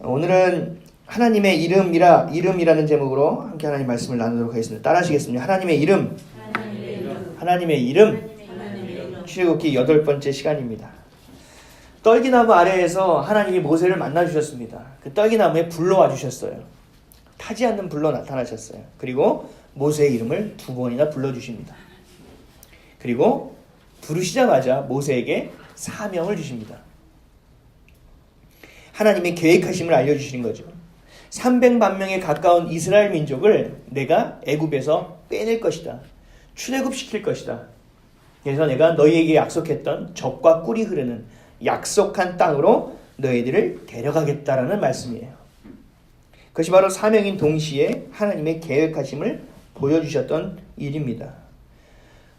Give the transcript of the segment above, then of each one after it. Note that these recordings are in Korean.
오늘은 하나님의 이름이라는 제목으로 함께 하나님 말씀을 나누도록 하겠습니다. 따라하시겠습니다. 하나님의 이름. 출애굽기 8번째 시간입니다. 떨기나무 아래에서 하나님이 모세를 만나 주셨습니다. 그 떨기나무에 불러와 주셨어요. 타지 않는 불로 나타나셨어요. 그리고 모세의 이름을 2번이나 불러주십니다. 그리고 부르시자마자 모세에게 사명을 주십니다. 하나님의 계획하심을 알려주시는 거죠. 300만 명에 가까운 이스라엘 민족을 내가 애굽에서 빼낼 것이다. 출애굽시킬 것이다. 그래서 내가 너희에게 약속했던 젖과 꿀이 흐르는 약속한 땅으로 너희들을 데려가겠다라는 말씀이에요. 그것이 바로 사명인 동시에 하나님의 계획하심을 보여주셨던 일입니다.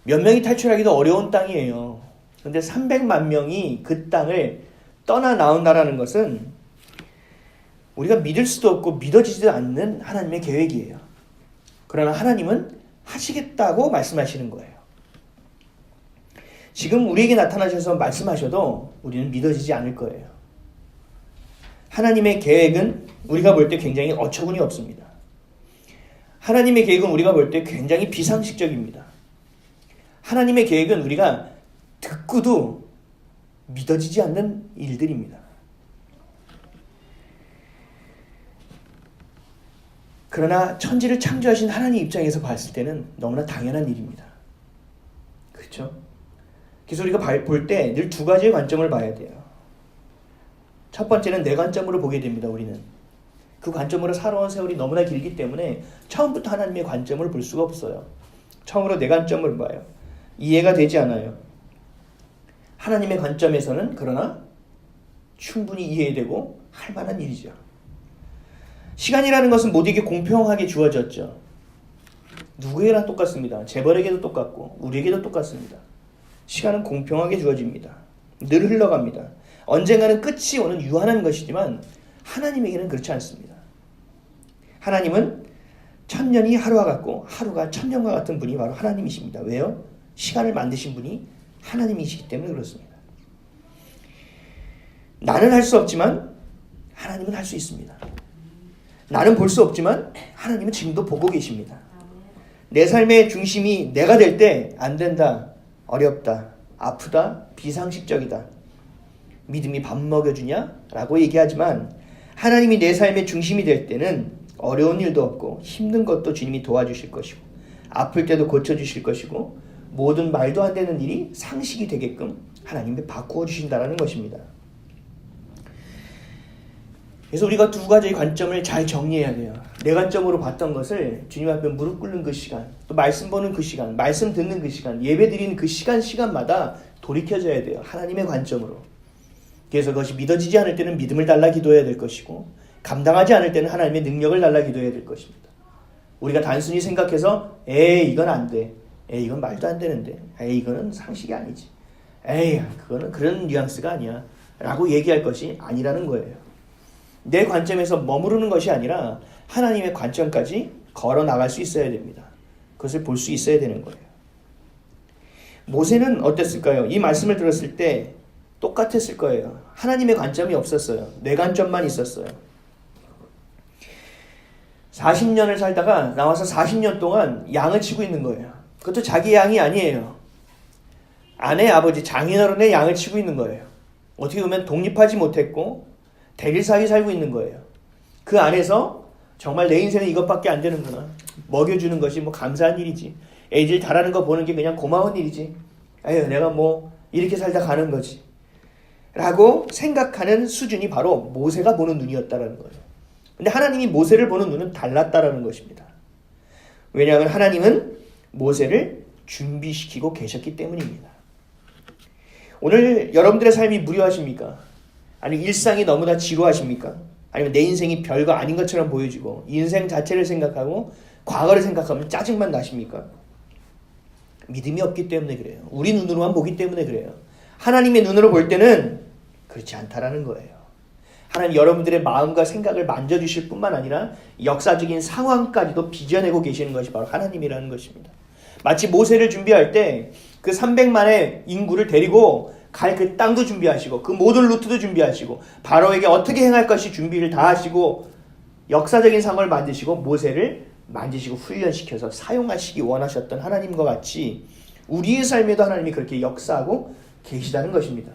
몇 명이 탈출하기도 어려운 땅이에요. 그런데 300만 명이 그 땅을 떠나 나온다라는 것은 우리가 믿을 수도 없고 믿어지지도 않는 하나님의 계획이에요. 그러나 하나님은 하시겠다고 말씀하시는 거예요. 지금 우리에게 나타나셔서 말씀하셔도 우리는 믿어지지 않을 거예요. 하나님의 계획은 우리가 볼 때 굉장히 어처구니 없습니다. 하나님의 계획은 우리가 볼 때 굉장히 비상식적입니다. 하나님의 계획은 우리가 듣고도 믿어지지 않는 일들입니다. 그러나 천지를 창조하신 하나님 입장에서 봤을 때는 너무나 당연한 일입니다. 그렇죠? 그래서 우리가 볼 때 늘 2가지의 관점을 봐야 돼요. 첫 번째는 내 관점으로 보게 됩니다. 우리는 그 관점으로 살아온 세월이 너무나 길기 때문에 처음부터 하나님의 관점을 볼 수가 없어요. 처음으로 내 관점을 봐요. 이해가 되지 않아요. 하나님의 관점에서는 그러나 충분히 이해되고 할 만한 일이죠. 시간이라는 것은 모두에게 공평하게 주어졌죠. 누구에게나 똑같습니다. 재벌에게도 똑같고 우리에게도 똑같습니다. 시간은 공평하게 주어집니다. 늘 흘러갑니다. 언젠가는 끝이 오는 유한한 것이지만 하나님에게는 그렇지 않습니다. 하나님은 1000년이 하루와 같고 하루가 1000년과 같은 분이 바로 하나님이십니다. 왜요? 시간을 만드신 분이 하나님이시기 때문에 그렇습니다. 나는 할 수 없지만 하나님은 할 수 있습니다. 나는 볼 수 없지만 하나님은 지금도 보고 계십니다. 내 삶의 중심이 내가 될 때 안 된다, 어렵다, 아프다, 비상식적이다, 믿음이 밥 먹여주냐? 라고 얘기하지만 하나님이 내 삶의 중심이 될 때는 어려운 일도 없고 힘든 것도 주님이 도와주실 것이고 아플 때도 고쳐주실 것이고 모든 말도 안 되는 일이 상식이 되게끔 하나님이 바꾸어 주신다는 것입니다. 그래서 우리가 2가지의 관점을 잘 정리해야 돼요. 내 관점으로 봤던 것을 주님 앞에 무릎 꿇는 그 시간, 또 말씀 보는 그 시간, 말씀 듣는 그 시간, 예배 드리는 그 시간마다 돌이켜져야 돼요. 하나님의 관점으로. 그래서 그것이 믿어지지 않을 때는 믿음을 달라 기도해야 될 것이고 감당하지 않을 때는 하나님의 능력을 달라 기도해야 될 것입니다. 우리가 단순히 생각해서 이건 안 돼. 이건 말도 안 되는데. 이거는 상식이 아니지. 그거는 그런 뉘앙스가 아니야. 라고 얘기할 것이 아니라는 거예요. 내 관점에서 머무르는 것이 아니라 하나님의 관점까지 걸어 나갈 수 있어야 됩니다. 그것을 볼 수 있어야 되는 거예요. 모세는 어땠을까요? 이 말씀을 들었을 때 똑같았을 거예요. 하나님의 관점이 없었어요. 내 관점만 있었어요. 40년을 살다가 나와서 40년 동안 양을 치고 있는 거예요. 그것도 자기 양이 아니에요. 아내, 아버지, 장인어른의 양을 치고 있는 거예요. 어떻게 보면 독립하지 못했고 대릴 사이 살고 있는 거예요. 그 안에서 정말 내 인생은 이것밖에 안 되는구나. 먹여주는 것이 감사한 일이지. 애들 잘하는 거 보는 게 그냥 고마운 일이지. 내가 이렇게 살다 가는 거지. 라고 생각하는 수준이 바로 모세가 보는 눈이었다라는 거예요. 근데 하나님이 모세를 보는 눈은 달랐다라는 것입니다. 왜냐하면 하나님은 모세를 준비시키고 계셨기 때문입니다. 오늘 여러분들의 삶이 무료하십니까? 아니면 일상이 너무나 지루하십니까? 아니면 내 인생이 별거 아닌 것처럼 보여지고 인생 자체를 생각하고 과거를 생각하면 짜증만 나십니까? 믿음이 없기 때문에 그래요. 우리 눈으로만 보기 때문에 그래요. 하나님의 눈으로 볼 때는 그렇지 않다라는 거예요. 하나님 여러분들의 마음과 생각을 만져주실 뿐만 아니라 역사적인 상황까지도 빚어내고 계시는 것이 바로 하나님이라는 것입니다. 마치 모세를 준비할 때 그 300만의 인구를 데리고 갈 그 땅도 준비하시고 그 모든 루트도 준비하시고 바로에게 어떻게 행할 것이 준비를 다 하시고 역사적인 상황을 만드시고 모세를 만지시고 훈련시켜서 사용하시기 원하셨던 하나님과 같이 우리의 삶에도 하나님이 그렇게 역사하고 계시다는 것입니다.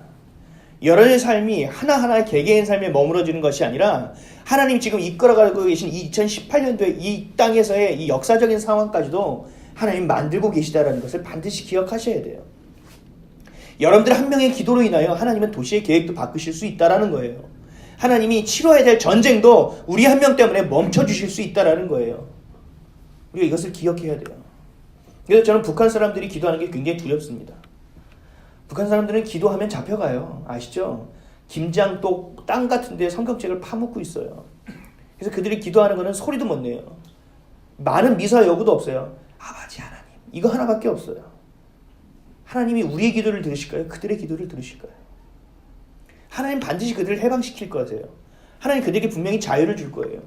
여러분의 삶이 하나하나 개개인 삶에 머무러지는 것이 아니라 하나님 지금 이끌어가고 계신 2018년도에 이 땅에서의 이 역사적인 상황까지도 하나님 만들고 계시다는 것을 반드시 기억하셔야 돼요. 여러분들 한 명의 기도로 인하여 하나님은 도시의 계획도 바꾸실 수 있다는 거예요. 하나님이 치러야 될 전쟁도 우리 한 명 때문에 멈춰주실 수 있다는 거예요. 우리가 이것을 기억해야 돼요. 그래서 저는 북한 사람들이 기도하는 게 굉장히 두렵습니다. 북한 사람들은 기도하면 잡혀가요. 아시죠? 김장독 땅 같은 데 성경책을 파묻고 있어요. 그래서 그들이 기도하는 거는 소리도 못 내요. 많은 미사 여구도 없어요. 아버지 하나님, 이거 하나밖에 없어요. 하나님이 우리의 기도를 들으실까요? 그들의 기도를 들으실까요? 하나님 반드시 그들을 해방시킬 거세요. 하나님 그들에게 분명히 자유를 줄 거예요.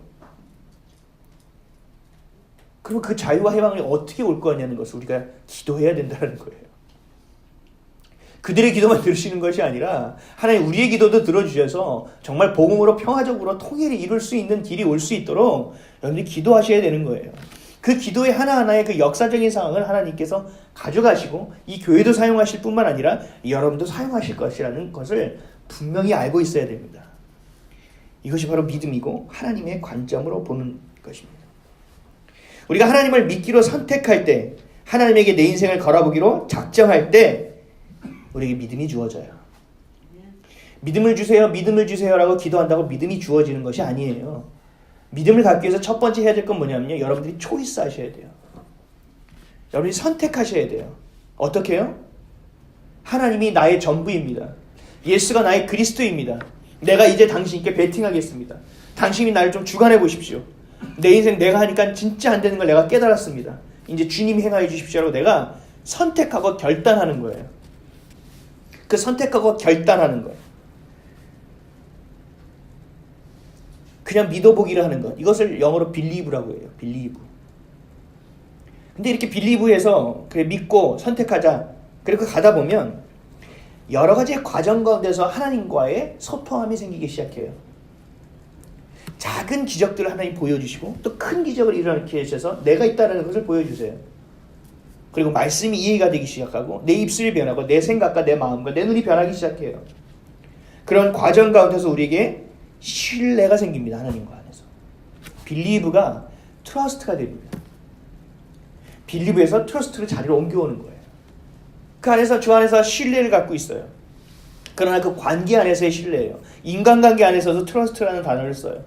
그리고 그 자유와 해방이 어떻게 올 거냐는 것을 우리가 기도해야 된다는 거예요. 그들의 기도만 들으시는 것이 아니라 하나님 우리의 기도도 들어주셔서 정말 복음으로 평화적으로 통일을 이룰 수 있는 길이 올 수 있도록 여러분들이 기도하셔야 되는 거예요. 그 기도의 하나하나의 그 역사적인 상황을 하나님께서 가져가시고 이 교회도 사용하실 뿐만 아니라 여러분도 사용하실 것이라는 것을 분명히 알고 있어야 됩니다. 이것이 바로 믿음이고 하나님의 관점으로 보는 것입니다. 우리가 하나님을 믿기로 선택할 때, 하나님에게 내 인생을 걸어보기로 작정할 때 우리에게 믿음이 주어져요. 믿음을 주세요, 믿음을 주세요라고 기도한다고 믿음이 주어지는 것이 아니에요. 믿음을 갖기 위해서 첫 번째 해야 될 건 뭐냐면요, 여러분들이 초이스 하셔야 돼요. 여러분이 선택하셔야 돼요. 어떻게 해요? 하나님이 나의 전부입니다. 예수가 나의 그리스도입니다. 내가 이제 당신께 베팅하겠습니다. 당신이 나를 좀 주관해 보십시오. 내 인생 내가 하니까 진짜 안 되는 걸 내가 깨달았습니다. 이제 주님이 행하여 주십시오라고 내가 선택하고 결단하는 거예요. 그 선택하고 결단하는 거예요. 그냥 믿어보기를 하는 것. 이것을 영어로 believe라고 해요. believe. 근데 이렇게 believe해서 그래 믿고 선택하자. 그리고 가다 보면 여러 가지의 과정 가운데서 하나님과의 소통함이 생기기 시작해요. 작은 기적들을 하나님 보여주시고 또 큰 기적을 일어나게 하셔서 내가 있다는 것을 보여주세요. 그리고 말씀이 이해가 되기 시작하고 내 입술이 변하고 내 생각과 내 마음과 내 눈이 변하기 시작해요. 그런 과정 가운데서 우리에게 신뢰가 생깁니다. 하나님과 안에서. 빌리브가 트러스트가 됩니다. 빌리브에서 트러스트로 자리를 옮겨오는 거예요. 그 안에서 주 안에서 신뢰를 갖고 있어요. 그러나 그 관계 안에서의 신뢰예요. 인간관계 안에서도 트러스트라는 단어를 써요.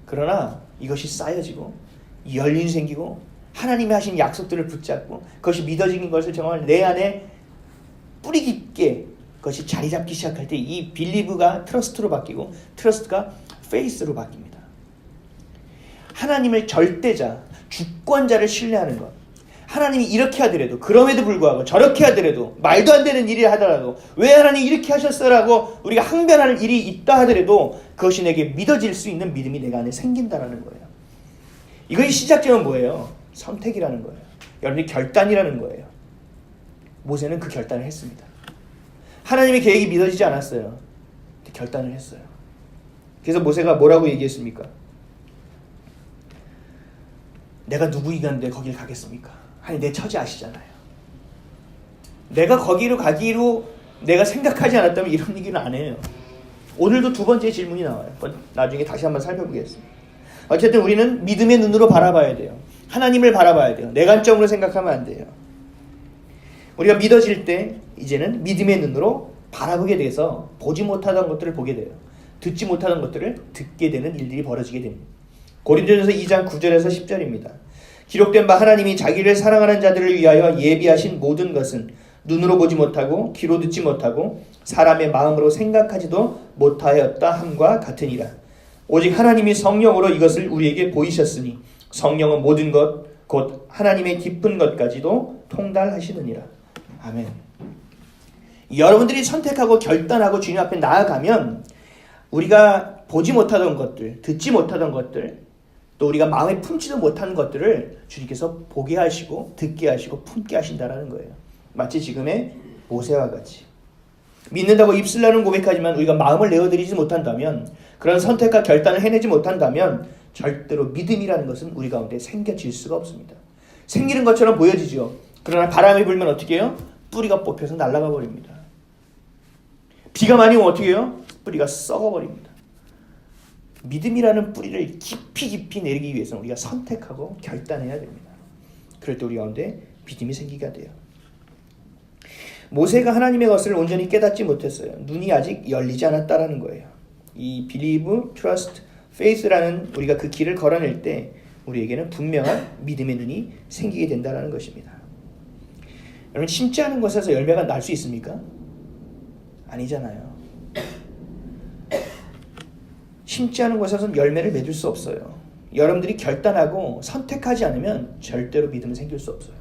그러나 이것이 쌓여지고 열림이 생기고 하나님이 하신 약속들을 붙잡고 그것이 믿어지는 것을 정말 내 안에 뿌리 깊게 그것이 자리 잡기 시작할 때 이 빌리브가 트러스트로 바뀌고 트러스트가 페이스로 바뀝니다. 하나님을 절대자, 주권자를 신뢰하는 것. 하나님이 이렇게 하더라도 그럼에도 불구하고 저렇게 하더라도 말도 안 되는 일이 하더라도 왜 하나님 이렇게 하셨어라고 우리가 항변할 일이 있다 하더라도 그것이 내게 믿어질 수 있는 믿음이 내가 안에 생긴다라는 거예요. 이것이 시작점은 뭐예요? 선택이라는 거예요. 여러분이 결단이라는 거예요. 모세는 그 결단을 했습니다. 하나님의 계획이 믿어지지 않았어요. 결단을 했어요. 그래서 모세가 뭐라고 얘기했습니까? 내가 누구이건데 거길 가겠습니까? 아니 내 처지 아시잖아요. 내가 거기로 가기로 내가 생각하지 않았다면 이런 얘기는 안 해요. 오늘도 두 번째 질문이 나와요. 나중에 다시 한번 살펴보겠습니다. 어쨌든 우리는 믿음의 눈으로 바라봐야 돼요. 하나님을 바라봐야 돼요. 내 관점으로 생각하면 안 돼요. 우리가 믿어질 때 이제는 믿음의 눈으로 바라보게 돼서 보지 못하던 것들을 보게 돼요. 듣지 못하던 것들을 듣게 되는 일들이 벌어지게 됩니다. 고린도전서 2장 9절에서 10절입니다. 기록된 바 하나님이 자기를 사랑하는 자들을 위하여 예비하신 모든 것은 눈으로 보지 못하고 귀로 듣지 못하고 사람의 마음으로 생각하지도 못하였다 함과 같으니라. 오직 하나님이 성령으로 이것을 우리에게 보이셨으니 성령은 모든 것 곧 하나님의 깊은 것까지도 통달하시느니라. 아멘. 여러분들이 선택하고 결단하고 주님 앞에 나아가면 우리가 보지 못하던 것들, 듣지 못하던 것들, 또 우리가 마음에 품지도 못한 것들을 주님께서 보게 하시고 듣게 하시고 품게 하신다라는 거예요. 마치 지금의 모세와 같이. 믿는다고 입술로는 고백하지만 우리가 마음을 내어드리지 못한다면, 그런 선택과 결단을 해내지 못한다면 절대로 믿음이라는 것은 우리 가운데 생겨질 수가 없습니다. 생기는 것처럼 보여지죠. 그러나 바람이 불면 어떻게 해요? 뿌리가 뽑혀서 날아가 버립니다. 비가 많이 오면 어떻게 해요? 뿌리가 썩어버립니다. 믿음이라는 뿌리를 깊이 내리기 위해서는 우리가 선택하고 결단해야 됩니다. 그럴 때 우리 가운데 믿음이 생기게 돼요. 모세가 하나님의 것을 온전히 깨닫지 못했어요. 눈이 아직 열리지 않았다라는 거예요. 이 believe, trust, faith라는 우리가 그 길을 걸어낼 때 우리에게는 분명한 믿음의 눈이 생기게 된다는 것입니다. 여러분, 심지 않은 것에서 열매가 날 수 있습니까? 아니잖아요. 심지 않은 것에서는 열매를 맺을 수 없어요. 여러분들이 결단하고 선택하지 않으면 절대로 믿음은 생길 수 없어요.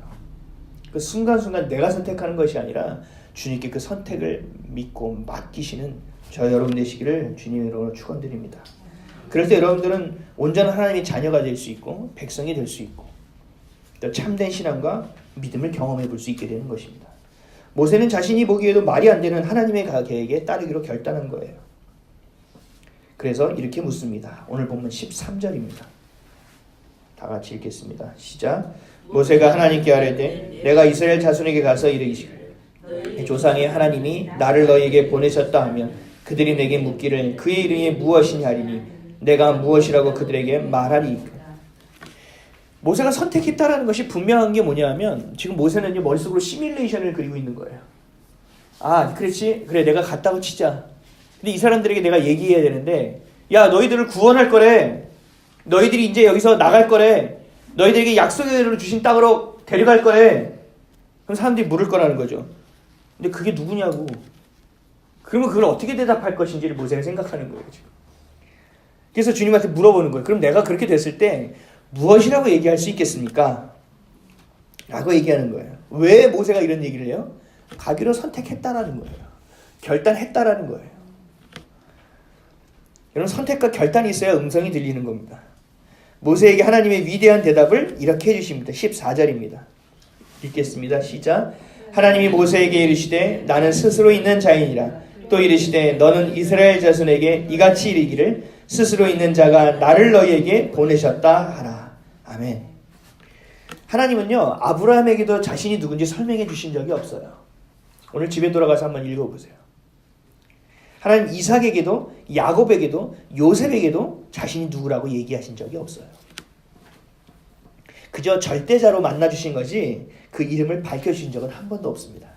그 순간순간 내가 선택하는 것이 아니라 주님께 그 선택을 믿고 맡기시는 저 여러분 되시기를 주님으로 축원드립니다. 그럴 때 여러분들은 온전한 하나님의 자녀가 될 수 있고 백성이 될 수 있고 또 참된 신앙과 믿음을 경험해 볼 수 있게 되는 것입니다. 모세는 자신이 보기에도 말이 안 되는 하나님의 계획에 따르기로 결단한 거예요. 그래서 이렇게 묻습니다. 오늘 본문 13절입니다. 다 같이 읽겠습니다. 시작. 모세가 하나님께 아뢰되 내가 이스라엘 자손에게 가서 이르기를 조상의 하나님이 나를 너희에게 보내셨다 하면 그들이 내게 묻기를 그의 이름이 무엇이냐 하리니 내가 무엇이라고 그들에게 말하리이까. 모세가 선택했다라는 것이 분명한 게 뭐냐면 지금 모세는 머릿속으로 시뮬레이션을 그리고 있는 거예요. 아, 그렇지? 그래, 내가 갔다고 치자. 근데 이 사람들에게 내가 얘기해야 되는데, 야, 너희들을 구원할 거래. 너희들이 이제 여기서 나갈 거래. 너희들에게 약속으로 주신 땅으로 데려갈 거래. 그럼 사람들이 물을 거라는 거죠. 근데 그게 누구냐고. 그러면 그걸 어떻게 대답할 것인지를 모세는 생각하는 거예요, 지금. 그래서 주님한테 물어보는 거예요. 그럼 내가 그렇게 됐을 때 무엇이라고 얘기할 수 있겠습니까? 라고 얘기하는 거예요. 왜 모세가 이런 얘기를 해요? 가기로 선택했다라는 거예요. 결단했다라는 거예요. 여러분, 선택과 결단이 있어야 음성이 들리는 겁니다. 모세에게 하나님의 위대한 대답을 이렇게 해주십니다. 14절입니다. 읽겠습니다. 시작. 하나님이 모세에게 이르시되 나는 스스로 있는 자이니라. 또 이르시되 너는 이스라엘 자손에게 이같이 이르기를 스스로 있는 자가 나를 너희에게 보내셨다 하라. 아멘. 하나님은요, 아브라함에게도 자신이 누군지 설명해 주신 적이 없어요. 오늘 집에 돌아가서 한번 읽어보세요. 하나님 이삭에게도 야곱에게도 요셉에게도 자신이 누구라고 얘기하신 적이 없어요. 그저 절대자로 만나주신 거지 그 이름을 밝혀주신 적은 한 번도 없습니다.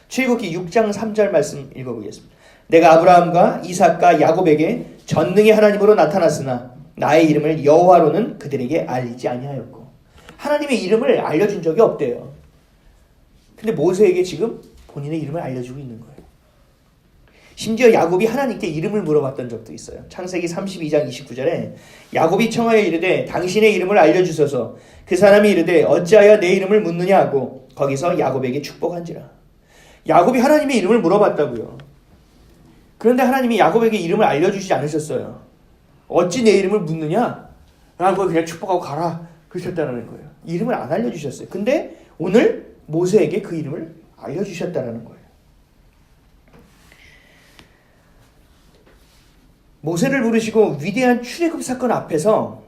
출애굽기 6장 3절 말씀 읽어보겠습니다. 내가 아브라함과 이삭과 야곱에게 전능의 하나님으로 나타났으나 나의 이름을 여호와로는 그들에게 알리지 아니하였고. 하나님의 이름을 알려준 적이 없대요. 근데 모세에게 지금 본인의 이름을 알려주고 있는 거예요. 심지어 야곱이 하나님께 이름을 물어봤던 적도 있어요. 창세기 32장 29절에 야곱이 청하여 이르되 당신의 이름을 알려주소서. 그 사람이 이르되 어찌하여 내 이름을 묻느냐 하고 거기서 야곱에게 축복한지라. 야곱이 하나님의 이름을 물어봤다고요. 그런데 하나님이 야곱에게 이름을 알려주시지 않으셨어요. 어찌 내 이름을 묻느냐? 라고 그냥 축복하고 가라. 그러셨다는 거예요. 이름을 안 알려주셨어요. 근데 오늘 모세에게 그 이름을 알려주셨다는 거예요. 모세를 부르시고 위대한 출애굽 사건 앞에서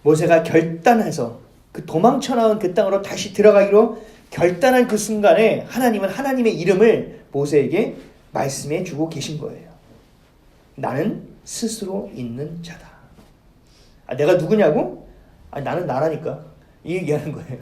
모세가 결단해서 그 도망쳐 나온 그 땅으로 다시 들어가기로 결단한 그 순간에 하나님은 하나님의 이름을 모세에게 말씀해 주고 계신 거예요. 나는 스스로 있는 자다. 아, 내가 누구냐고? 아, 나는 나라니까. 이 얘기하는 거예요.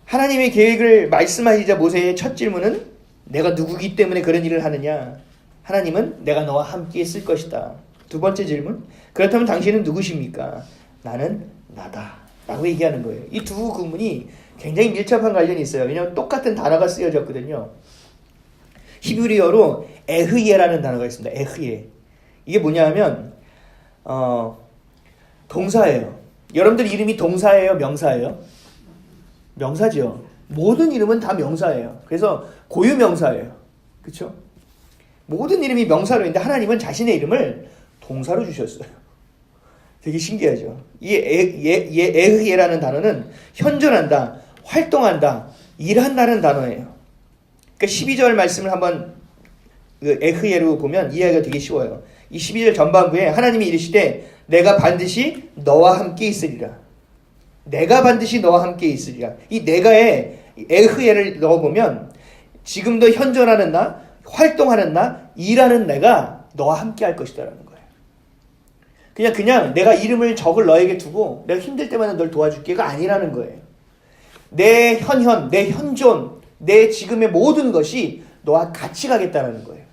하나님의 계획을 말씀하시자 모세의 첫 질문은 내가 누구기 때문에 그런 일을 하느냐? 하나님은 내가 너와 함께 있을 것이다. 두 번째 질문, 그렇다면 당신은 누구십니까? 나는 나다. 라고 얘기하는 거예요. 이 두 구문이 굉장히 밀접한 관련이 있어요. 왜냐하면 똑같은 단어가 쓰여졌거든요. 히브리어로 에흐예라는 단어가 있습니다. 에흐예. 이게 뭐냐면 동사예요. 여러분들 이름이 동사예요? 명사예요? 명사죠. 모든 이름은 다 명사예요. 그래서 고유명사예요. 그렇죠? 모든 이름이 명사로 있는데 하나님은 자신의 이름을 동사로 주셨어요. 되게 신기하죠. 이 에흐예라는 단어는 현존한다, 활동한다, 일한다는 단어예요. 그러니까 12절 말씀을 한번 그 에흐예로 보면 이해하기가 되게 쉬워요. 이 12절 전반부에 하나님이 이르시되 내가 반드시 너와 함께 있으리라. 내가 반드시 너와 함께 있으리라. 이 내가에 에흐예를 넣어보면 지금도 현존하는 나, 활동하는 나, 일하는 내가 너와 함께 할 것이다라는 거예요. 그냥 내가 이름을 적을 너에게 두고 내가 힘들 때마다 널 도와줄게가 아니라는 거예요. 내 현현, 내 현존, 내 지금의 모든 것이 너와 같이 가겠다는 거예요.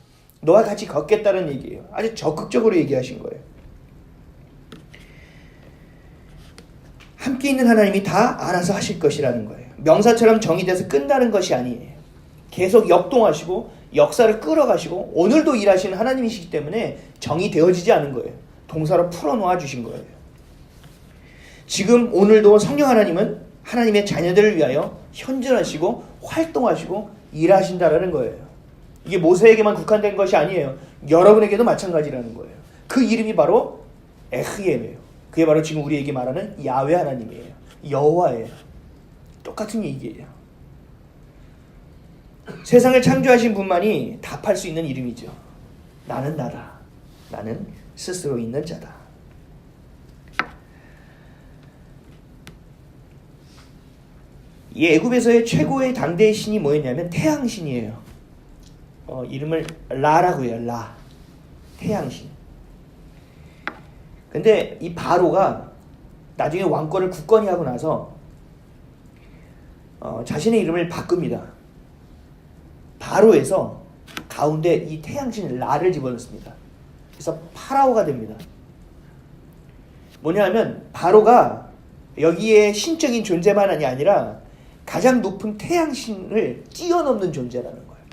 너와 같이 걷겠다는 얘기예요. 아주 적극적으로 얘기하신 거예요. 함께 있는 하나님이 다 알아서 하실 것이라는 거예요. 명사처럼 정의돼서 끝나는 것이 아니에요. 계속 역동하시고 역사를 끌어가시고 오늘도 일하시는 하나님이시기 때문에 정의되어지지 않은 거예요. 동사로 풀어놓아 주신 거예요. 지금 오늘도 성령 하나님은 하나님의 자녀들을 위하여 현존하시고 활동하시고 일하신다라는 거예요. 이게 모세에게만 국한된 것이 아니에요. 여러분에게도 마찬가지라는 거예요. 그 이름이 바로 에흐예예요. 그게 바로 지금 우리에게 말하는 야훼 하나님이에요. 여호와예요. 똑같은 얘기예요. 세상을 창조하신 분만이 답할 수 있는 이름이죠. 나는 나다. 나는 스스로 있는 자다. 이 애굽에서의 최고의 당대의 신이 뭐였냐면 태양신이에요. 이름을 라라고 해요. 라. 태양신. 근데 이 바로가 나중에 왕권을 굳건히 하고 나서 자신의 이름을 바꿉니다. 바로에서 가운데 이 태양신 라를 집어넣습니다. 그래서 파라오가 됩니다. 뭐냐면 바로가 여기에 신적인 존재만이 아니라 가장 높은 태양신을 뛰어넘는 존재라는 거예요.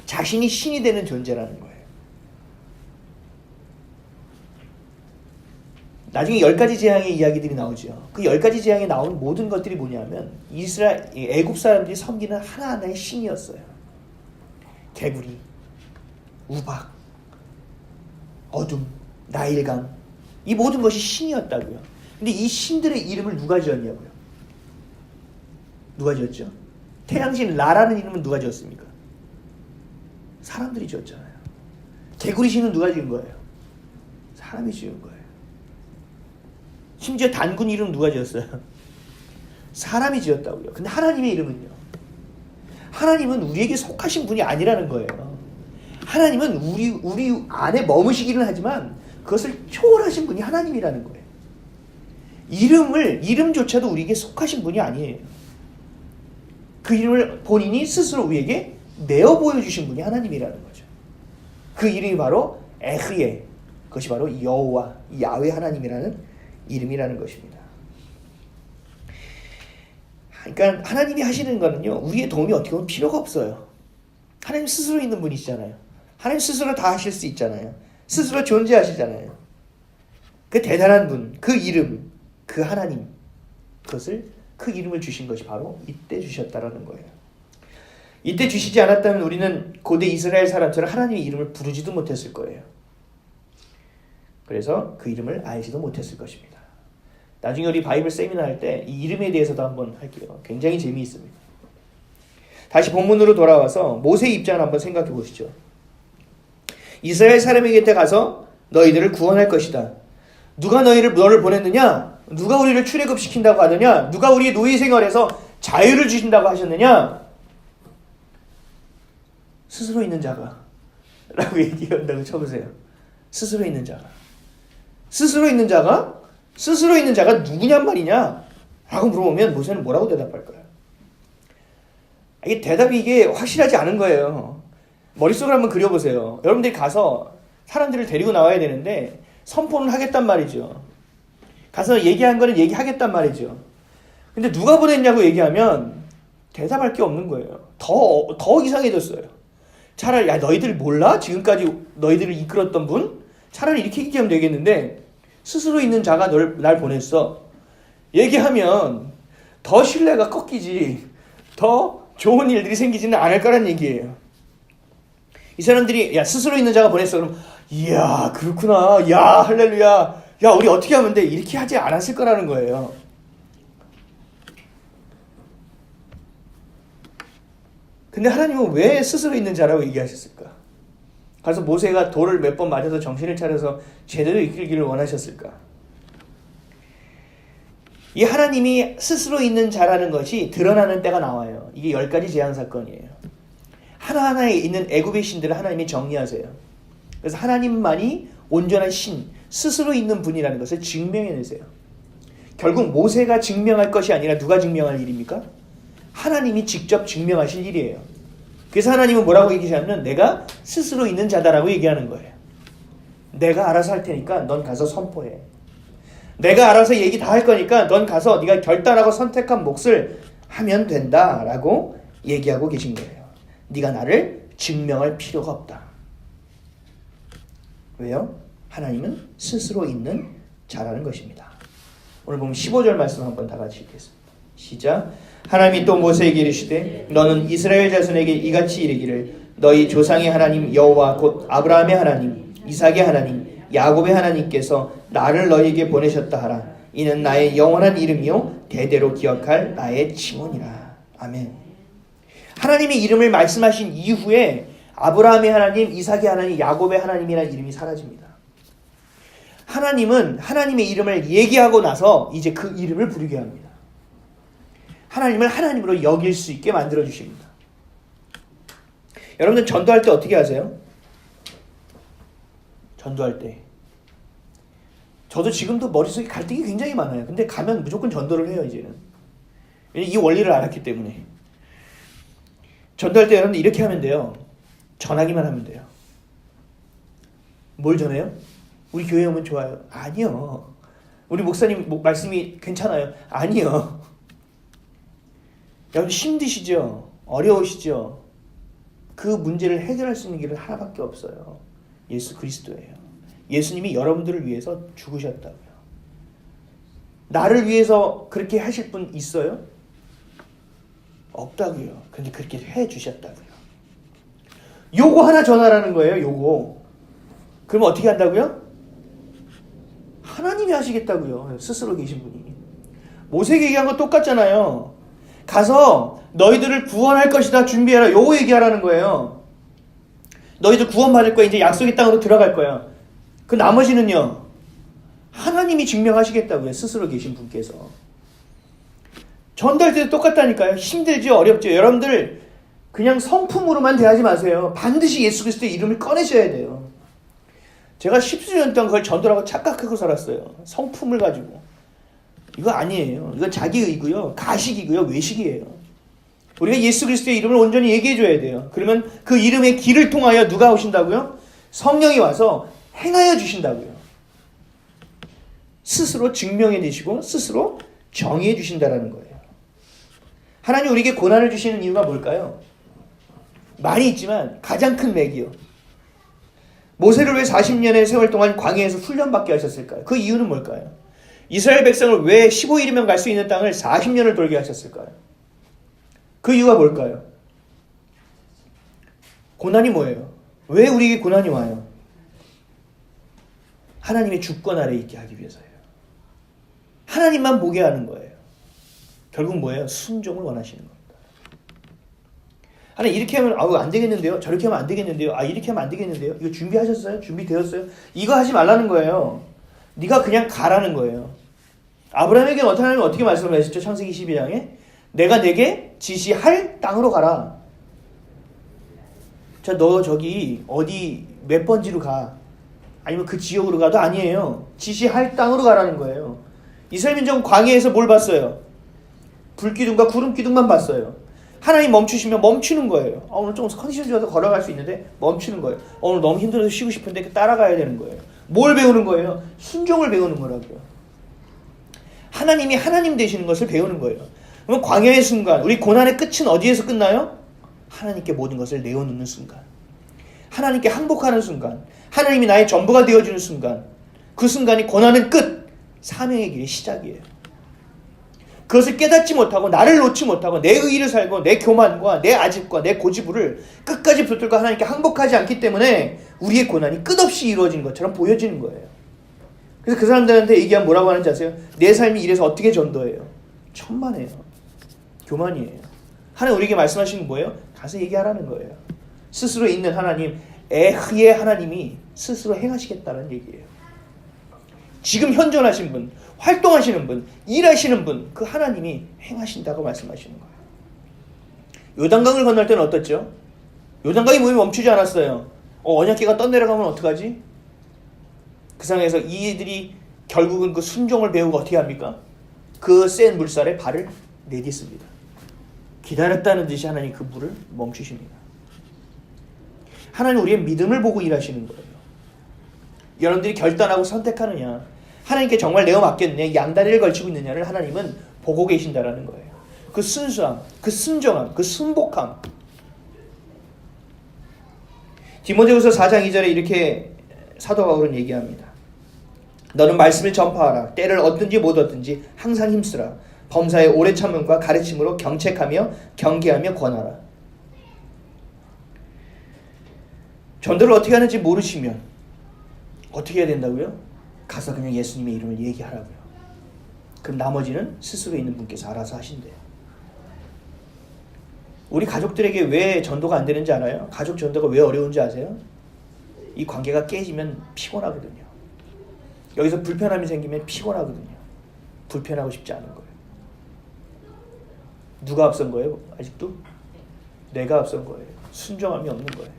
자신이 신이 되는 존재라는 거예요. 나중에 10가지 재앙의 이야기들이 나오죠. 그 10가지 재앙에 나온 모든 것들이 뭐냐면 애굽 사람들이 섬기는 하나하나의 신이었어요. 개구리, 우박, 어둠, 나일강, 이 모든 것이 신이었다고요. 근데 이 신들의 이름을 누가 지었냐고요? 누가 지었죠? 태양신 라라는 이름은 누가 지었습니까? 사람들이 지었잖아요. 개구리 신은 누가 지은 거예요? 사람이 지은 거예요. 심지어 단군 이름 누가 지었어요? 사람이 지었다고요. 근데 하나님의 이름은요? 하나님은 우리에게 속하신 분이 아니라는 거예요. 하나님은 우리 안에 머무시기는 하지만 그것을 초월하신 분이 하나님이라는 거예요. 이름조차도 우리에게 속하신 분이 아니에요. 그 이름을 본인이 스스로 우리에게 내어 보여주신 분이 하나님이라는 거죠. 그 이름이 바로 에흐예, 그것이 바로 여호와, 야훼 하나님이라는 이름이라는 것입니다. 그러니까 하나님이 하시는 거는요, 우리의 도움이 어떻게 보면 필요가 없어요. 하나님 스스로 있는 분이시잖아요. 하나님 스스로 다 하실 수 있잖아요. 스스로 존재하시잖아요. 그 대단한 분, 그 이름, 그 하나님, 그 이름을 주신 것이 바로 이때 주셨다라는 거예요. 이때 주시지 않았다면 우리는 고대 이스라엘 사람처럼 하나님의 이름을 부르지도 못했을 거예요. 그래서 그 이름을 알지도 못했을 것입니다. 나중에 우리 바이블 세미나 할 때 이 이름에 대해서도 한번 할게요. 굉장히 재미있습니다. 다시 본문으로 돌아와서 모세의 입장을 한번 생각해 보시죠. 이스라엘 사람에게 가서 너희들을 구원할 것이다. 누가 너를 보냈느냐? 누가 우리를 출애굽시킨다고 하느냐? 누가 우리의 노예 생활에서 자유를 주신다고 하셨느냐? 스스로 있는 자가 라고 얘기한다고 쳐보세요. 스스로 있는 자가. 스스로 있는 자가 누구냔 말이냐? 라고 물어보면 모세는 뭐라고 대답할까요? 이게 확실하지 않은 거예요. 머릿속을 한번 그려보세요. 여러분들이 가서 사람들을 데리고 나와야 되는데 선포는 하겠단 말이죠. 가서 얘기한 거는 얘기하겠단 말이죠. 근데 누가 보냈냐고 얘기하면 대답할 게 없는 거예요. 더 이상해졌어요. 차라리 야 너희들 몰라? 지금까지 너희들을 이끌었던 분? 차라리 이렇게 얘기하면 되겠는데 스스로 있는 자가 날 보냈어. 얘기하면 더 신뢰가 꺾이지 더 좋은 일들이 생기지는 않을 거란 얘기예요. 이 사람들이 야 스스로 있는 자가 보냈어. 그럼 이야 그렇구나. 야 할렐루야. 야 우리 어떻게 하면 돼? 이렇게 하지 않았을 거라는 거예요. 근데 하나님은 왜 스스로 있는 자라고 얘기하셨을까? 그래서 모세가 돌을 몇 번 맞아서 정신을 차려서 제대로 이끌기를 원하셨을까? 이 하나님이 스스로 있는 자라는 것이 드러나는 때가 나와요. 이게 10가지 재앙 사건이에요. 하나하나에 있는 애굽의 신들을 하나님이 정리하세요. 그래서 하나님만이 온전한 신, 스스로 있는 분이라는 것을 증명해내세요. 결국 모세가 증명할 것이 아니라 누가 증명할 일입니까? 하나님이 직접 증명하실 일이에요. 그래서 하나님은 뭐라고 얘기하냐면 내가 스스로 있는 자다라고 얘기하는 거예요. 내가 알아서 할 테니까 넌 가서 선포해. 내가 알아서 얘기 다 할 거니까 넌 가서 네가 결단하고 선택한 몫을 하면 된다라고 얘기하고 계신 거예요. 네가 나를 증명할 필요가 없다. 왜요? 하나님은 스스로 있는 자라는 것입니다. 오늘 보면 15절 말씀 한번 다 같이 읽겠습니다. 시작. 하나님이 또 모세에게 이르시되 너는 이스라엘 자손에게 이같이 이르기를 너희 조상의 하나님 여호와 곧 아브라함의 하나님 이삭의 하나님 야곱의 하나님께서 나를 너희에게 보내셨다 하라. 이는 나의 영원한 이름이요 대대로 기억할 나의 칭언이라. 아멘. 하나님의 이름을 말씀하신 이후에 아브라함의 하나님, 이삭의 하나님, 야곱의 하나님이라는 이름이 사라집니다. 하나님은 하나님의 이름을 얘기하고 나서 이제 그 이름을 부르게 합니다. 하나님을 하나님으로 여길 수 있게 만들어 주십니다. 여러분들 전도할 때 어떻게 하세요? 전도할 때 저도 지금도 머릿속에 갈등이 굉장히 많아요. 근데 가면 무조건 전도를 해요. 이제는 이 원리를 알았기 때문에. 전도할 때 여러분들 이렇게 하면 돼요. 전하기만 하면 돼요. 뭘 전해요? 우리 교회 오면 좋아요. 아니요. 우리 목사님 말씀이 괜찮아요. 아니요. 여러분 힘드시죠? 어려우시죠? 그 문제를 해결할 수 있는 길은 하나밖에 없어요. 예수 그리스도예요. 예수님이 여러분들을 위해서 죽으셨다고요. 나를 위해서 그렇게 하실 분 있어요? 없다고요. 근데 그렇게 해주셨다고요. 요거 하나 전하라는 거예요. 요거. 그러면 어떻게 한다고요? 하나님이 하시겠다고요. 스스로 계신 분이. 모세에게 얘기한 거 똑같잖아요. 가서 너희들을 구원할 것이다 준비해라. 요거 얘기하라는 거예요. 너희들 구원받을 거야. 이제 약속의 땅으로 들어갈 거야. 그 나머지는요. 하나님이 증명하시겠다고요. 스스로 계신 분께서. 전달 때도 똑같다니까요. 힘들죠. 어렵죠. 여러분들 그냥 성품으로만 대하지 마세요. 반드시 예수 그리스도의 이름을 꺼내셔야 돼요. 제가 10수년 동안 그걸 전도라고 착각하고 살았어요. 성품을 가지고. 이거 아니에요. 이거 자기의고요. 가식이고요. 외식이에요. 우리가 예수 그리스도의 이름을 온전히 얘기해줘야 돼요. 그러면 그 이름의 길을 통하여 누가 오신다고요? 성령이 와서 행하여 주신다고요. 스스로 증명해내시고 스스로 정의해 주신다는 거예요. 하나님 우리에게 고난을 주시는 이유가 뭘까요? 많이 있지만 가장 큰 맥이요. 모세를 왜 40년의 세월 동안 광야에서 훈련받게 하셨을까요? 그 이유는 뭘까요? 이스라엘 백성을 왜 15일이면 갈 수 있는 땅을 40년을 돌게 하셨을까요? 그 이유가 뭘까요? 고난이 뭐예요? 왜 우리에게 고난이 와요? 하나님의 주권 아래에 있게 하기 위해서예요. 하나님만 보게 하는 거예요. 결국 뭐예요? 순종을 원하시는 겁니다. 하나님 이렇게 하면 안 되겠는데요? 저렇게 하면 안 되겠는데요? 이렇게 하면 안 되겠는데요? 이거 준비하셨어요? 준비되었어요? 이거 하지 말라는 거예요. 네가 그냥 가라는 거예요. 아브라함에게 하나님은 어떻게 말씀하셨죠? 창세기 12장에 내가 내게 지시할 땅으로 가라. 너 저기 어디 몇 번지로 가. 아니면 그 지역으로 가도 아니에요. 지시할 땅으로 가라는 거예요. 이스라엘 민족은 광야에서 뭘 봤어요? 불기둥과 구름기둥만 봤어요. 하나님 멈추시면 멈추는 거예요. 오늘 좀 컨디션 좋아서 걸어갈 수 있는데 멈추는 거예요. 오늘 너무 힘들어서 쉬고 싶은데 따라가야 되는 거예요. 뭘 배우는 거예요? 순종을 배우는 거라고요. 하나님이 하나님 되시는 것을 배우는 거예요. 그럼 광야의 순간, 우리 고난의 끝은 어디에서 끝나요? 하나님께 모든 것을 내어놓는 순간. 하나님께 항복하는 순간. 하나님이 나의 전부가 되어주는 순간. 그 순간이 고난은 끝. 사명의 길의 시작이에요. 그것을 깨닫지 못하고 나를 놓지 못하고 내 의의를 살고 내 교만과 내 아집과 내 고집을 끝까지 붙들고 하나님께 항복하지 않기 때문에 우리의 고난이 끝없이 이루어진 것처럼 보여지는 거예요. 그래서 그 사람들한테 얘기하면 뭐라고 하는지 아세요? 내 삶이 이래서 어떻게 전도해요? 천만에요. 교만이에요. 하나님 우리에게 말씀하시는 건 뭐예요? 가서 얘기하라는 거예요. 스스로 있는 하나님, 에흐의 하나님이 스스로 행하시겠다는 얘기예요. 지금 현존하신 분, 활동하시는 분, 일하시는 분, 그 하나님이 행하신다고 말씀하시는 거예요. 요단강을 건널 때는 어떻죠? 요단강이 몸이 멈추지 않았어요. 언약궤가 떠내려가면 어떡하지? 그 상황에서 이들이 결국은 그 순종을 배우고 어떻게 합니까? 그 센 물살에 발을 내딛습니다. 기다렸다는 듯이 하나님 그 물을 멈추십니다. 하나님 우리의 믿음을 보고 일하시는 거예요. 여러분들이 결단하고 선택하느냐, 하나님께 정말 내어 맡겼느냐, 양다리를 걸치고 있느냐를 하나님은 보고 계신다라는 거예요. 그 순수함, 그 순정함, 그 순복함. 디모데후서 4장 2절에 이렇게 사도 바울은 얘기합니다. 너는 말씀을 전파하라. 때를 얻든지 못 얻든지 항상 힘쓰라. 범사의 오래 참음과 가르침으로 경책하며 경계하며 권하라. 전도를 어떻게 하는지 모르시면 어떻게 해야 된다고요? 가서 그냥 예수님의 이름을 얘기하라고요. 그럼 나머지는 스스로 있는 분께서 알아서 하신대요. 우리 가족들에게 왜 전도가 안 되는지 알아요? 가족 전도가 왜 어려운지 아세요? 이 관계가 깨지면 피곤하거든요. 여기서 불편함이 생기면 피곤하거든요. 불편하고 싶지 않은 거예요. 누가 앞선 거예요? 아직도? 내가 앞선 거예요. 순종함이 없는 거예요.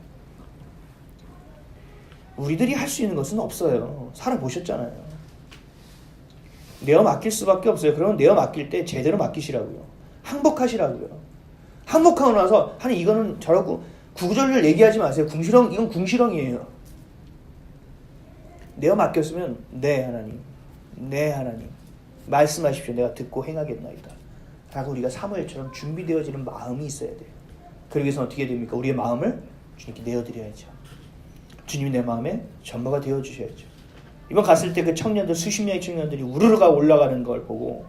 우리들이 할 수 있는 것은 없어요. 살아보셨잖아요. 내어 맡길 수밖에 없어요. 그러면 내어 맡길 때 제대로 맡기시라고요. 항복하시라고요. 항복하고 나서 아니 이거는 저라고 구구절절 얘기하지 마세요. 궁시렁, 이건 궁시렁이에요. 내어 맡겼으면 네 하나님, 네 하나님 말씀하십시오. 내가 듣고 행하겠나이다 라고 우리가 사무엘처럼 준비되어지는 마음이 있어야 돼요. 그러기 위해서 어떻게 됩니까? 우리의 마음을 주님께 내어드려야죠. 주님이 내 마음에 전부가 되어주셔야죠. 이번 갔을 때 그 청년들, 수십 명의 청년들이 우르르가 올라가는 걸 보고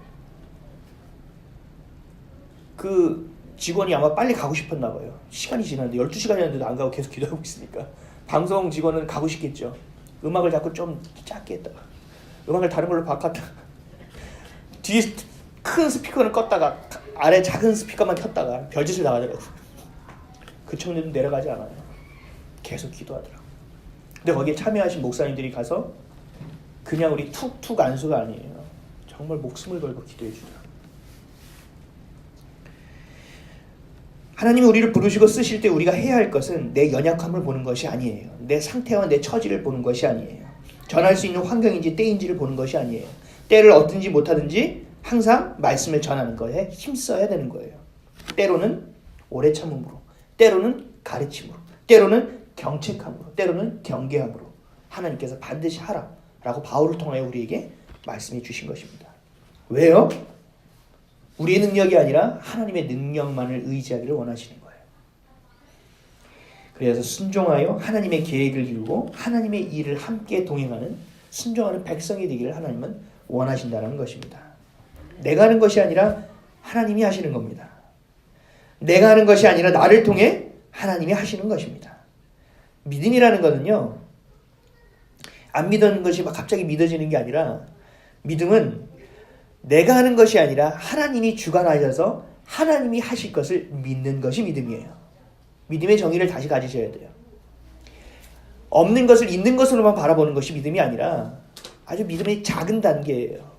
그 직원이 아마 빨리 가고 싶었나 봐요. 시간이 지났는데 12시간이었는데도 안 가고 계속 기도하고 있으니까 방송 직원은 가고 싶겠죠. 음악을 자꾸 좀 작게 했다가 음악을 다른 걸로 바꿨다가 뒤에 큰 스피커를 껐다가 아래 작은 스피커만 켰다가 별짓을 나가더라고요. 그 청년은 내려가지 않아요. 계속 기도하더라고요. 근데 거기에 참여하신 목사님들이 가서 그냥 우리 툭툭 안수가 아니에요. 정말 목숨을 걸고 기도해 주더라고요. 하나님이 우리를 부르시고 쓰실 때 우리가 해야 할 것은 내 연약함을 보는 것이 아니에요. 내 상태와 내 처지를 보는 것이 아니에요. 전할 수 있는 환경인지 때인지를 보는 것이 아니에요. 때를 얻든지 못하든지 항상 말씀을 전하는 거에 힘써야 되는 거예요. 때로는 오래 참음으로, 때로는 가르침으로, 때로는 경책함으로, 때로는 경계함으로 하나님께서 반드시 하라 라고 바울을 통하여 우리에게 말씀해 주신 것입니다. 왜요? 우리의 능력이 아니라 하나님의 능력만을 의지하기를 원하시는 거예요. 그래서 순종하여 하나님의 계획을 이루고 하나님의 일을 함께 동행하는 순종하는 백성이 되기를 하나님은 원하신다는 것입니다. 내가 하는 것이 아니라 하나님이 하시는 겁니다. 내가 하는 것이 아니라 나를 통해 하나님이 하시는 것입니다. 믿음이라는 것은요, 안 믿는 것이 막 갑자기 믿어지는 게 아니라 믿음은 내가 하는 것이 아니라 하나님이 주관하셔서 하나님이 하실 것을 믿는 것이 믿음이에요. 믿음의 정의를 다시 가지셔야 돼요. 없는 것을 있는 것으로만 바라보는 것이 믿음이 아니라 아주 믿음의 작은 단계예요.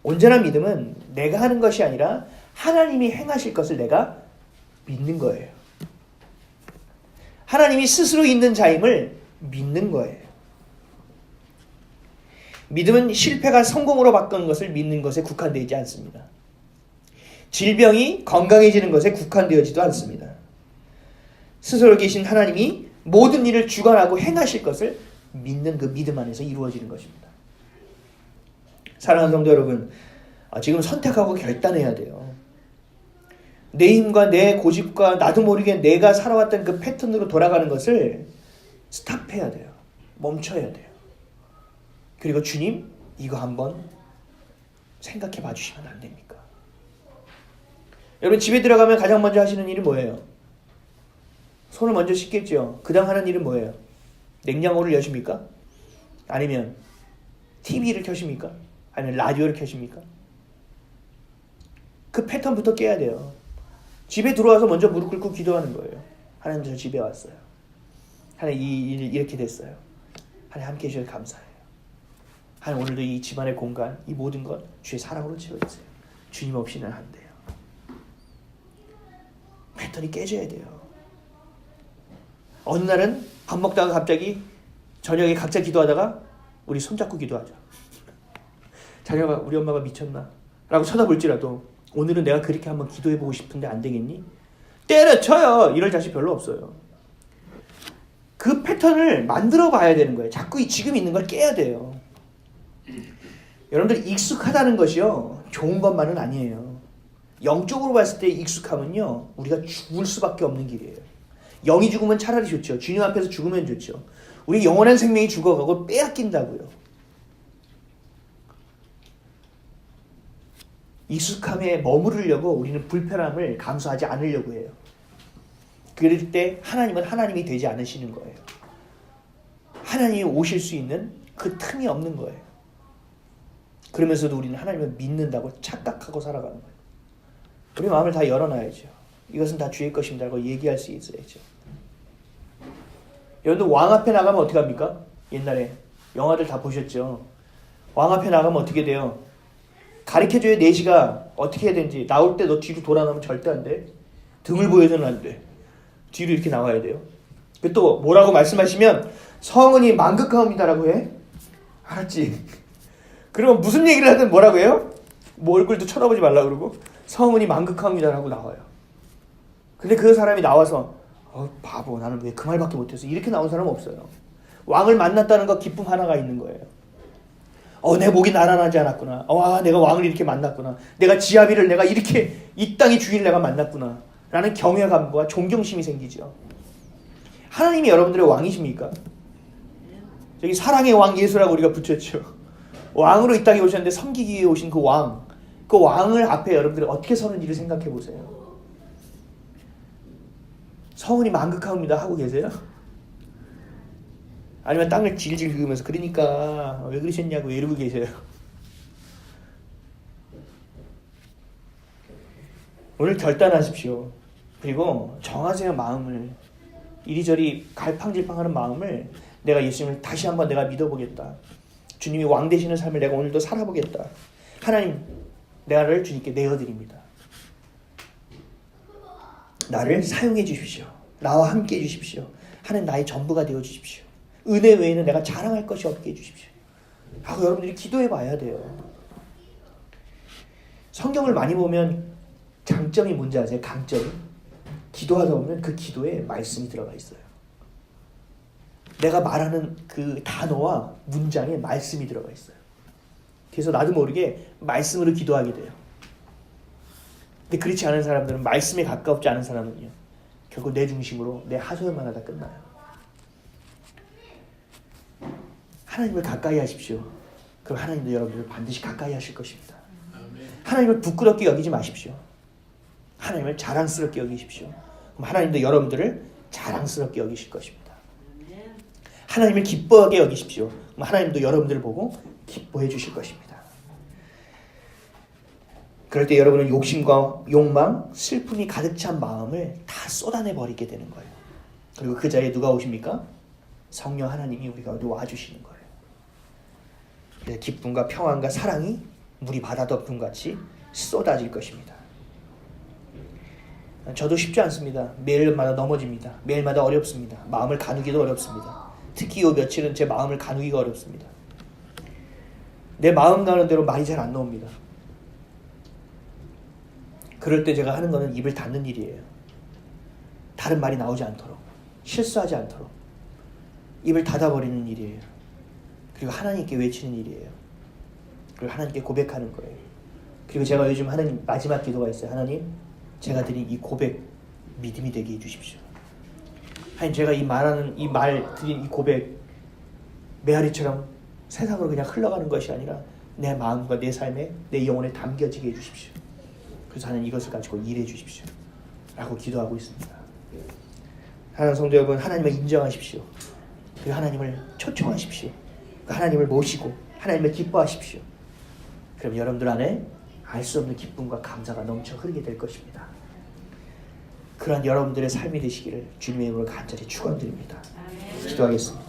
온전한 믿음은 내가 하는 것이 아니라 하나님이 행하실 것을 내가 믿는 거예요. 하나님이 스스로 있는 자임을 믿는 거예요. 믿음은 실패가 성공으로 바꾸는 것을 믿는 것에 국한되지 않습니다. 질병이 건강해지는 것에 국한되어지도 않습니다. 스스로 계신 하나님이 모든 일을 주관하고 행하실 것을 믿는 그 믿음 안에서 이루어지는 것입니다. 사랑하는 성도 여러분, 지금 선택하고 결단해야 돼요. 내 힘과 내 고집과 나도 모르게 내가 살아왔던 그 패턴으로 돌아가는 것을 스탑해야 돼요. 멈춰야 돼요. 그리고 주님, 이거 한번 생각해 봐 주시면 안 됩니까? 여러분 집에 들어가면 가장 먼저 하시는 일이 뭐예요? 손을 먼저 씻겠죠. 그 다음 하는 일은 뭐예요? 냉장고를 여십니까? 아니면 TV를 켜십니까? 아니면 라디오를 켜십니까? 그 패턴부터 깨야 돼요. 집에 들어와서 먼저 무릎 꿇고 기도하는 거예요. 하나님, 저 집에 왔어요. 하나님, 이 일이 이렇게 됐어요. 하나님, 함께 해주셔서 감사해요. 하나님, 오늘도 이 집안의 공간, 이 모든 것 주의 사랑으로 채워주세요. 주님 없이는 안 돼요. 패턴이 깨져야 돼요. 어느 날은 밥 먹다가 갑자기 저녁에 각자 기도하다가 우리 손잡고 기도하죠. 자녀가, 우리 엄마가 미쳤나? 라고 쳐다볼지라도 오늘은 내가 그렇게 한번 기도해보고 싶은데 안 되겠니? 때려쳐요. 이럴 자식 별로 없어요. 그 패턴을 만들어 봐야 되는 거예요. 자꾸 지금 있는 걸 깨야 돼요. 여러분들, 익숙하다는 것이요, 좋은 것만은 아니에요. 영적으로 봤을 때 익숙함은요, 우리가 죽을 수밖에 없는 길이에요. 영이 죽으면 차라리 좋죠. 주님 앞에서 죽으면 좋죠. 우리 영원한 생명이 죽어가고 빼앗긴다고요. 익숙함에 머무르려고 우리는 불편함을 감수하지 않으려고 해요. 그럴 때 하나님은 하나님이 되지 않으시는 거예요. 하나님이 오실 수 있는 그 틈이 없는 거예요. 그러면서도 우리는 하나님을 믿는다고 착각하고 살아가는 거예요. 우리 마음을 다 열어놔야죠. 이것은 다 주의 것입니다 라고 얘기할 수 있어야죠. 여러분들, 왕 앞에 나가면 어떻게 합니까? 옛날에 영화들 다 보셨죠? 왕 앞에 나가면 어떻게 돼요? 가르쳐줘야 내시가 어떻게 해야 되는지. 나올 때 너 뒤로 돌아나면 절대 안 돼. 등을 보여서는 안 돼. 뒤로 이렇게 나와야 돼요. 또 뭐라고 말씀하시면 성은이 만극하옵니다라고 해. 알았지? 그러면 무슨 얘기를 하든 뭐라고 해요? 뭐 얼굴도 쳐다보지 말라 그러고 성은이 만극하옵니다라고 나와요. 근데 그 사람이 나와서 바보, 나는 왜 그 말밖에 못해서, 이렇게 나온 사람은 없어요. 왕을 만났다는 거 기쁨 하나가 있는 거예요. 내 목이 나란하지 않았구나. 와, 내가 왕을 이렇게 만났구나. 내가 지아비를 내가 이렇게 이 땅의 주인을 내가 만났구나. 라는 경외감과 존경심이 생기죠. 하나님이 여러분들의 왕이십니까? 저기 사랑의 왕 예수라고 우리가 붙였죠. 왕으로 이 땅에 오셨는데 섬기기 위해 오신 그 왕. 그 왕을 앞에 여러분들이 어떻게 서는지를 생각해 보세요. 성은이 만극하옵니다 하고 계세요? 아니면 땅을 질질 긁으면서 그러니까 왜 그러셨냐고 이러고 계세요? 오늘 결단하십시오. 그리고 정하세요. 마음을. 이리저리 갈팡질팡하는 마음을, 내가 예수님을 다시 한번 내가 믿어보겠다. 주님이 왕 되시는 삶을 내가 오늘도 살아보겠다. 하나님, 나를 주님께 내어드립니다. 나를 사용해 주십시오. 나와 함께 해 주십시오. 하나님, 나의 전부가 되어 주십시오. 은혜 외에는 내가 자랑할 것이 없게 해 주십시오. 하고 여러분들이 기도해 봐야 돼요. 성경을 많이 보면 장점이 뭔지 아세요? 강점이? 기도하다 보면 그 기도에 말씀이 들어가 있어요. 내가 말하는 그 단어와 문장에 말씀이 들어가 있어요. 그래서 나도 모르게 말씀으로 기도하게 돼요. 근데 그렇지 않은 사람들은, 말씀에 가깝지 않은 사람은요, 결국 내 중심으로 내 하소연만 하다 끝나요. 하나님을 가까이 하십시오. 그럼 하나님도 여러분들을 반드시 가까이 하실 것입니다. 하나님을 부끄럽게 여기지 마십시오. 하나님을 자랑스럽게 여기십시오. 그럼 하나님도 여러분들을 자랑스럽게 여기실 것입니다. 하나님을 기뻐하게 여기십시오. 그럼 하나님도 여러분들을 보고 기뻐해 주실 것입니다. 그럴 때 여러분은 욕심과 욕망, 슬픔이 가득 찬 마음을 다 쏟아내 버리게 되는 거예요. 그리고 그 자리에 누가 오십니까? 성령 하나님이 우리 가운데 와주시는 거예요. 그래서 기쁨과 평안과 사랑이 물이 바다덮음 같이 쏟아질 것입니다. 저도 쉽지 않습니다. 매일마다 넘어집니다. 매일마다 어렵습니다. 마음을 가누기도 어렵습니다. 특히 이 며칠은 제 마음을 가누기가 어렵습니다. 내 마음 가는 대로 말이 잘 안 나옵니다. 그럴 때 제가 하는 거는 입을 닫는 일이에요. 다른 말이 나오지 않도록, 실수하지 않도록 입을 닫아버리는 일이에요. 그리고 하나님께 외치는 일이에요. 그리고 하나님께 고백하는 거예요. 그리고 제가 요즘 하는 마지막 기도가 있어요. 하나님, 제가 드린 이 고백 믿음이 되게 해주십시오. 하나님, 제가 이 말 드린 이 고백 메아리처럼 세상으로 그냥 흘러가는 것이 아니라 내 마음과 내 삶에, 내 영혼에 담겨지게 해주십시오. 그래서 하나님, 이것을 가지고 일해 주십시오 라고 기도하고 있습니다. 하나님 성도 여러분, 하나님을 인정하십시오. 그리고 하나님을 초청하십시오. 하나님을 모시고 하나님을 기뻐하십시오. 그럼 여러분들 안에 알 수 없는 기쁨과 감사가 넘쳐 흐르게 될 것입니다. 그런 여러분들의 삶이 되시기를 주님의 이름으로 간절히 축원드립니다. 기도하겠습니다.